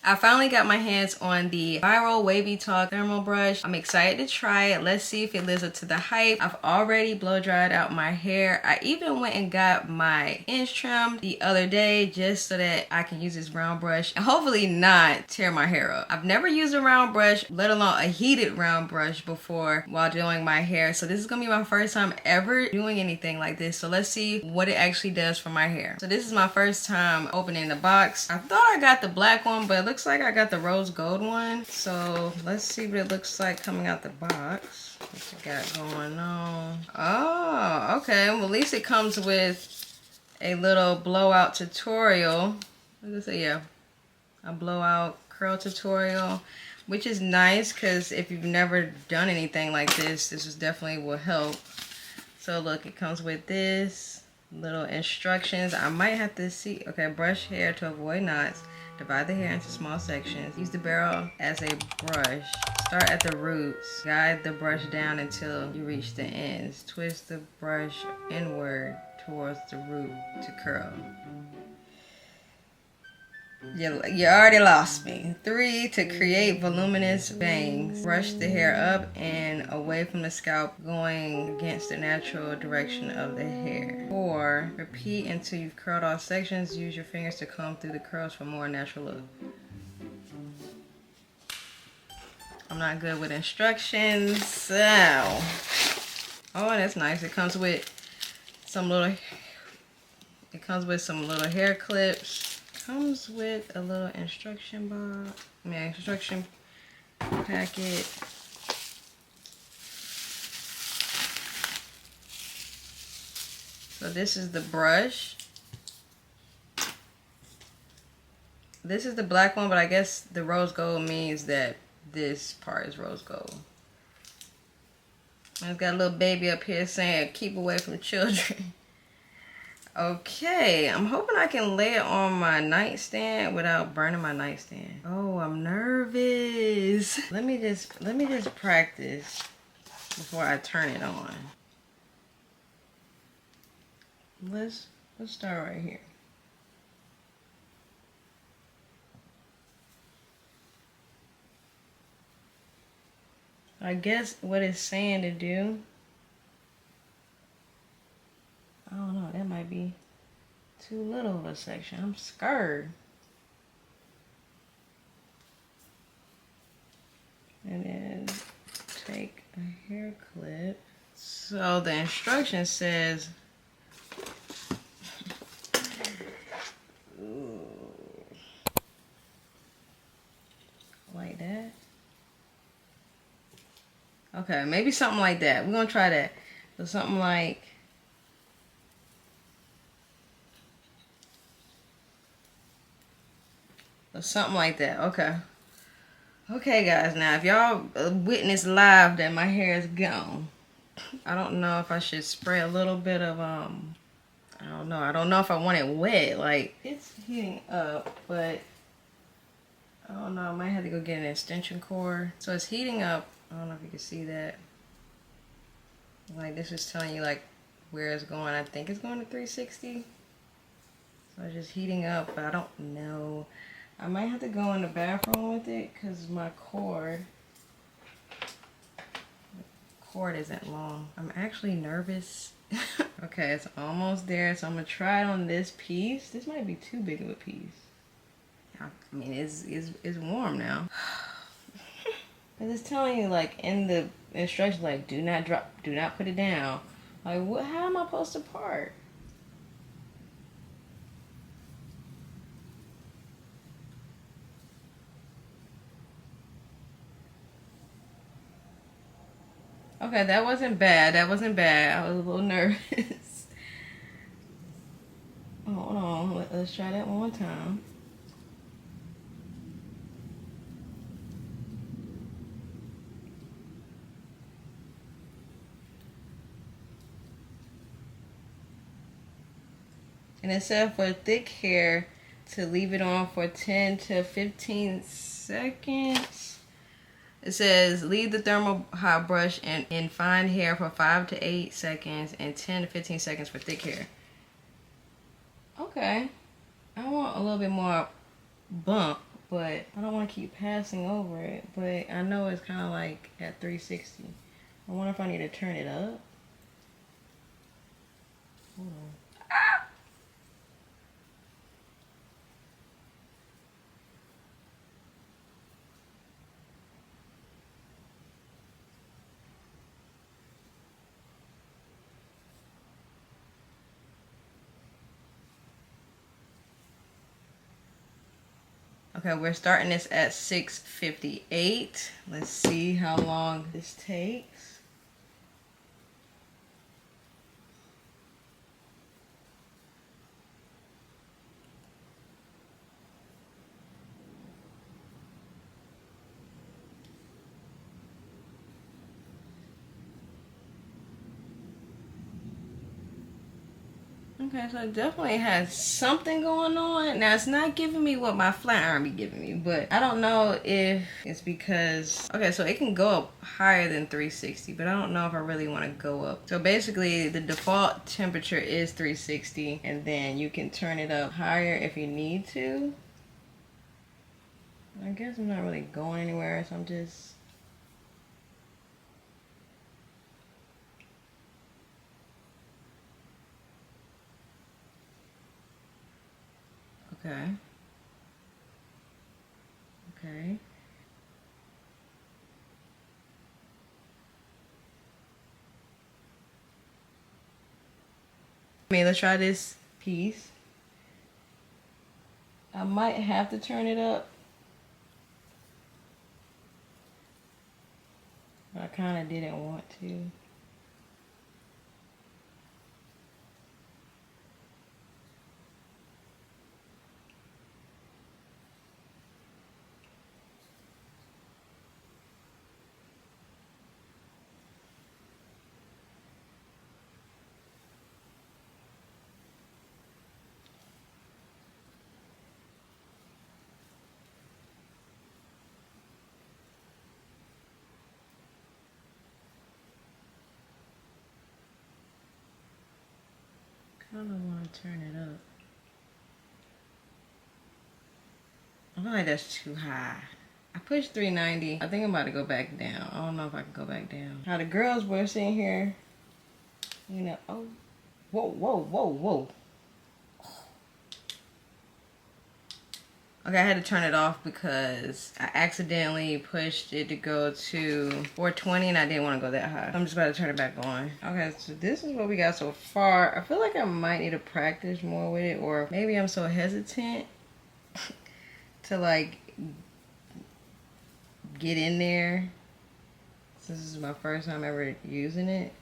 I finally got my hands on the viral WavyTalk thermal brush. I'm excited to try it. Let's see if it lives up to the hype. I've already blow dried out my hair. I even went and got my ends trimmed the other day just so that I can use this round brush and hopefully not tear my hair up. I've never used a round brush, let alone a heated round brush before while doing my hair. So this is gonna be my first time ever doing anything like this. So let's see what it actually does for my hair. So this is my first time opening the box. I thought I got the black one, but it looks like I got the rose gold one. So let's see what it looks like coming out the box. What's it got going on? Oh, okay. Well, at least it comes with a little blowout tutorial. What does it say? Yeah, a blowout curl tutorial, which is nice because if you've never done anything like this, this is definitely will help. So look, it comes with this little instructions. I might have to see. Okay, brush hair to avoid knots. Divide the hair into small sections. Use the barrel as a brush. Start at the roots. Guide the brush down until you reach the ends. Twist the brush inward towards the root to curl. You already lost me. 3, to create voluminous bangs. Brush the hair up and away from the scalp, going against the natural direction of the hair. 4, repeat until you've curled all sections. Use your fingers to comb through the curls for more natural look. I'm not good with instructions, so. Oh, that's nice. It comes with some little hair clips. Comes with a little instruction box, instruction packet. So this is the brush. This is the black one, but I guess the rose gold means that this part is rose gold. And it's got a little baby up here saying, keep away from children. Okay, I'm hoping I can lay it on my nightstand without burning my nightstand. Oh, I'm nervous. Let me just practice before I turn it on. Let's start right here. I guess what it's saying to do, I don't know, that might be too little of a section. I'm scared. And then take a hair clip. So the instruction says, ooh, like that. Okay, maybe something like that. We're gonna try that. So something like, something like that. Okay. Okay, guys. Now, if y'all witness live that my hair is gone, I don't know if I should spray a little bit of I don't know. I don't know if I want it wet. Like, it's heating up, but I don't know. I might have to go get an extension cord. So it's heating up. I don't know if you can see that. Like, this is telling you like where it's going. I think it's going to 360. So it's just heating up, but I don't know. I might have to go in the bathroom with it because my cord isn't long. I'm actually nervous. Okay, it's almost there, so I'm gonna try it on this piece. This might be too big of a piece. I mean, it's warm now. But it's telling you, like, in the instructions, like, do not drop, do not put it down. Like, what? How am I supposed to part? Okay, that wasn't bad. That wasn't bad. I was a little nervous. Hold on. Let's try that one more time. And it said for thick hair to leave it on for 10 to 15 seconds. It says leave the thermal hot brush in fine hair for 5 to 8 seconds and 10 to 15 seconds for thick hair. Okay. I want a little bit more bump but I don't want to keep passing over it. But I know it's kind of like at 360. I wonder if I need to turn it up. Hold on. Okay, we're starting this at 6:58. Let's see how long this takes. Okay, so it definitely has something going on. Now, it's not giving me what my flat iron be giving me, but I don't know if it's because... Okay, so it can go up higher than 360, but I don't know if I really want to go up. So basically, the default temperature is 360, and then you can turn it up higher if you need to. I guess I'm not really going anywhere, so I'm just... Okay. Okay. Let's try this piece. I might have to turn it up. But I kind of didn't want to. Kind of want to turn it up. I feel like that's too high. I pushed 390. I think I'm about to go back down. I don't know if I can go back down. Now the girls were sitting here, you know, oh, whoa, whoa, whoa, whoa. Okay, I had to turn it off because I accidentally pushed it to go to 420 and I didn't want to go that high. I'm just about to turn it back on. Okay, so this is what we got so far. I feel like I might need to practice more with it, or maybe I'm so hesitant to like get in there. This is my first time ever using it.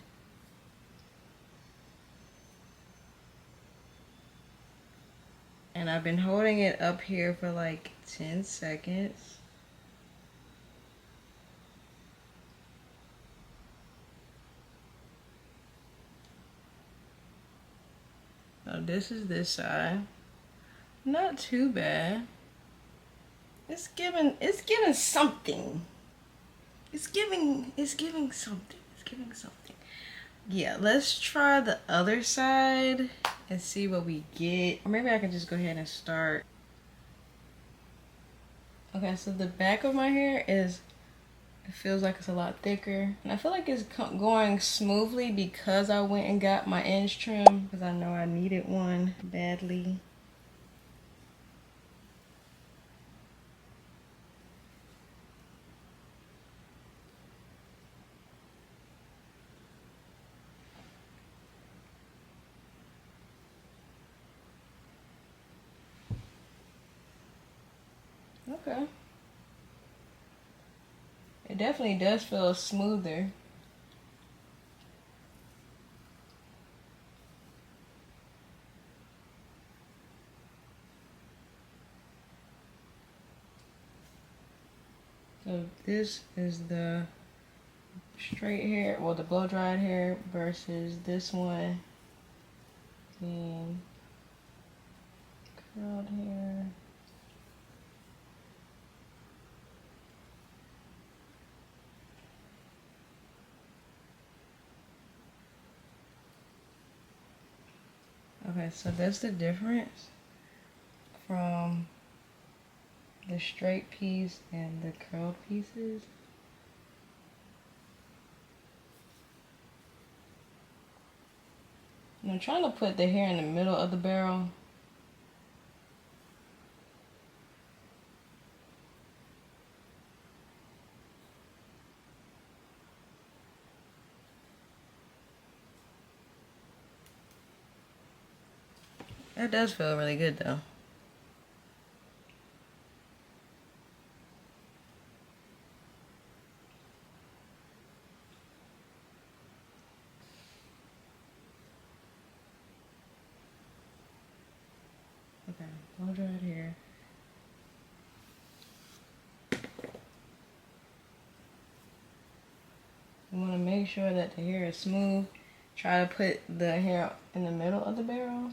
And I've been holding it up here for like 10 seconds. So this is this side. Not too bad. It's giving something. It's giving something. It's giving something. Yeah, let's try the other side and see what we get. Or maybe I can just go ahead and start. Okay, so the back of my hair is, it feels like it's a lot thicker. And I feel like it's going smoothly because I went and got my ends trim, because I know I needed one badly. Okay. It definitely does feel smoother. So this is the straight hair, well, the blow dried hair versus this one and curled hair. Okay, so that's the difference from the straight piece and the curled pieces. And I'm trying to put the hair in the middle of the barrel. That does feel really good though. Okay, blow dried hair. You want to make sure that the hair is smooth. Try to put the hair in the middle of the barrel.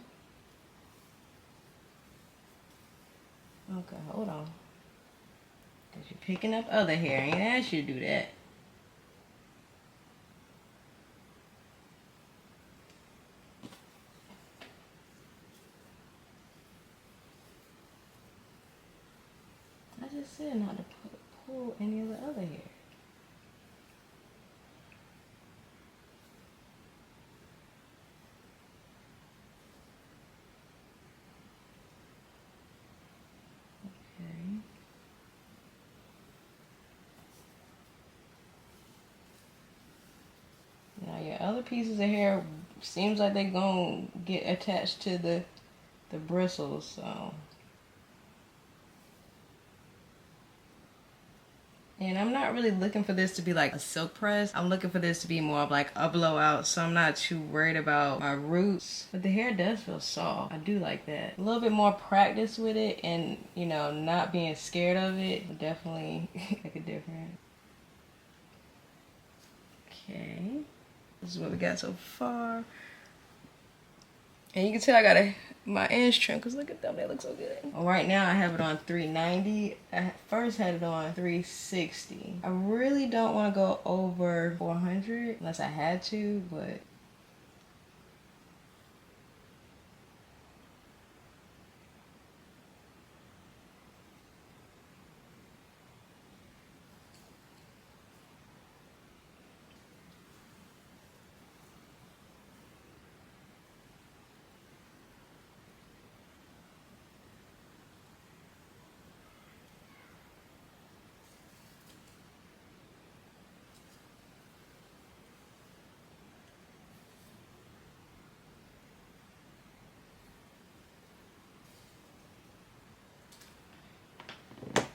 Okay, hold on. Because you're picking up other hair. I ain't asked you to do that. I just said not to pull any of the other hair. Now your other pieces of hair seems like they're gonna get attached to the bristles, so. And I'm not really looking for this to be like a silk press. I'm looking for this to be more of like a blowout, so I'm not too worried about my roots. But the hair does feel soft. I do like that. A little bit more practice with it and, you know, not being scared of it will definitely make a difference. Okay. This is what we got so far. And you can tell I got my ends trim because look at them, they look so good. Well, right now I have it on 390. I first had it on 360. I really don't want to go over 400 unless I had to, but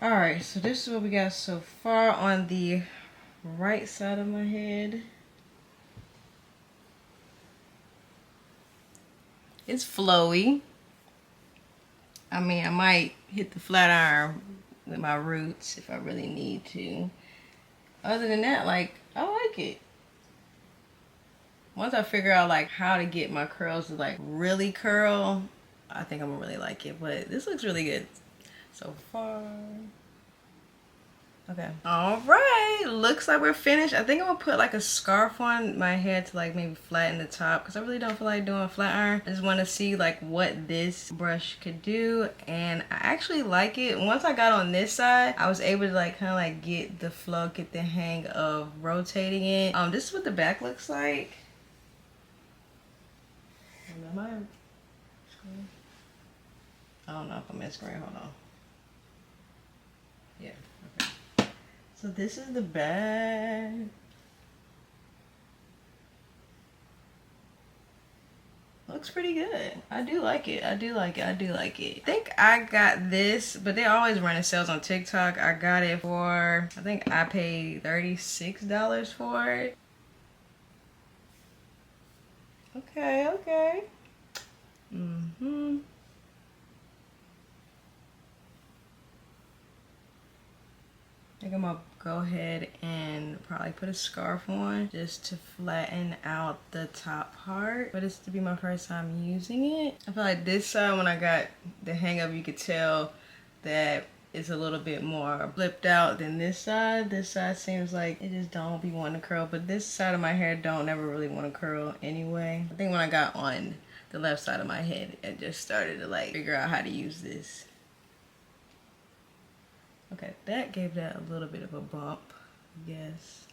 alright, so this is what we got so far on the right side of my head. It's flowy. I mean, I might hit the flat iron with my roots if I really need to. Other than that, like, I like it. Once I figure out like how to get my curls to like really curl, I think I'm gonna really like it. But this looks really good so far. Okay. All right. Looks like we're finished. I think I'm gonna put like a scarf on my head to like maybe flatten the top because I really don't feel like doing a flat iron. I just want to see like what this brush could do, and I actually like it. Once I got on this side, I was able to like kind of like get the flow, get the hang of rotating it. This is what the back looks like. I don't know if I'm in screen. Hold on. Yeah. Okay. So this is the back. Looks pretty good. I do like it. I do like it. I do like it. I think I got this, but they always running sales on TikTok. I got it for, I think I paid $36 for it. Okay, okay. I think I'm gonna go ahead and probably put a scarf on just to flatten out the top part. But it's to be my first time using it. I feel like this side, when I got the hang of, you could tell that it's a little bit more flipped out than this side. This side seems like it just don't be wanting to curl, but this side of my hair don't never really want to curl anyway. I think when I got on the left side of my head, I just started to like figure out how to use this. Okay, that gave that a little bit of a bump, I guess.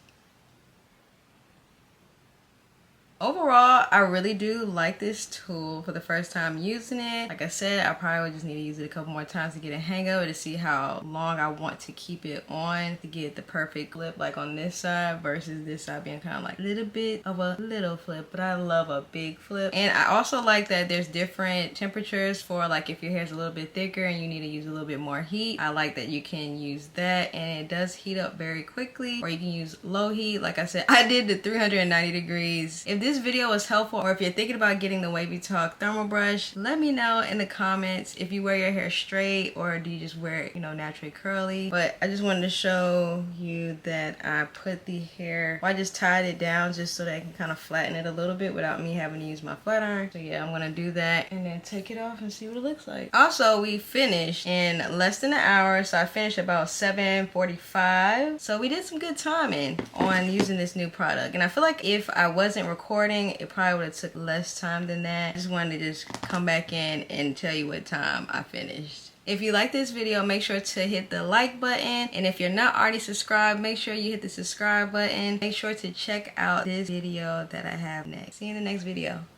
Overall, I really do like this tool for the first time using it. Like I said, I probably would just need to use it a couple more times to get a hang of it, to see how long I want to keep it on to get the perfect flip, like on this side versus this side being kind of like a little bit of a little flip, but I love a big flip. And I also like that there's different temperatures for, like, if your hair is a little bit thicker and you need to use a little bit more heat. I like that you can use that, and it does heat up very quickly, or you can use low heat. Like I said, I did the 390 degrees. If this video was helpful, or if you're thinking about getting the WavyTalk thermal brush, let me know in the comments if you wear your hair straight or do you just wear it, you know, naturally curly. But I just wanted to show you that I put the hair, well, I just tied it down just so that I can kind of flatten it a little bit without me having to use my flat iron. So yeah, I'm gonna do that and then take it off and see what it looks like. Also, we finished in less than an hour, so I finished about 7:45. So we did some good timing on using this new product, and I feel like if I wasn't recording, it probably would have took less time than that. I just wanted to just come back in and tell you what time I finished. If you like this video, make sure to hit the like button, and if you're not already subscribed, make sure you hit the subscribe button. Make sure to check out this video that I have next. See you in the next video.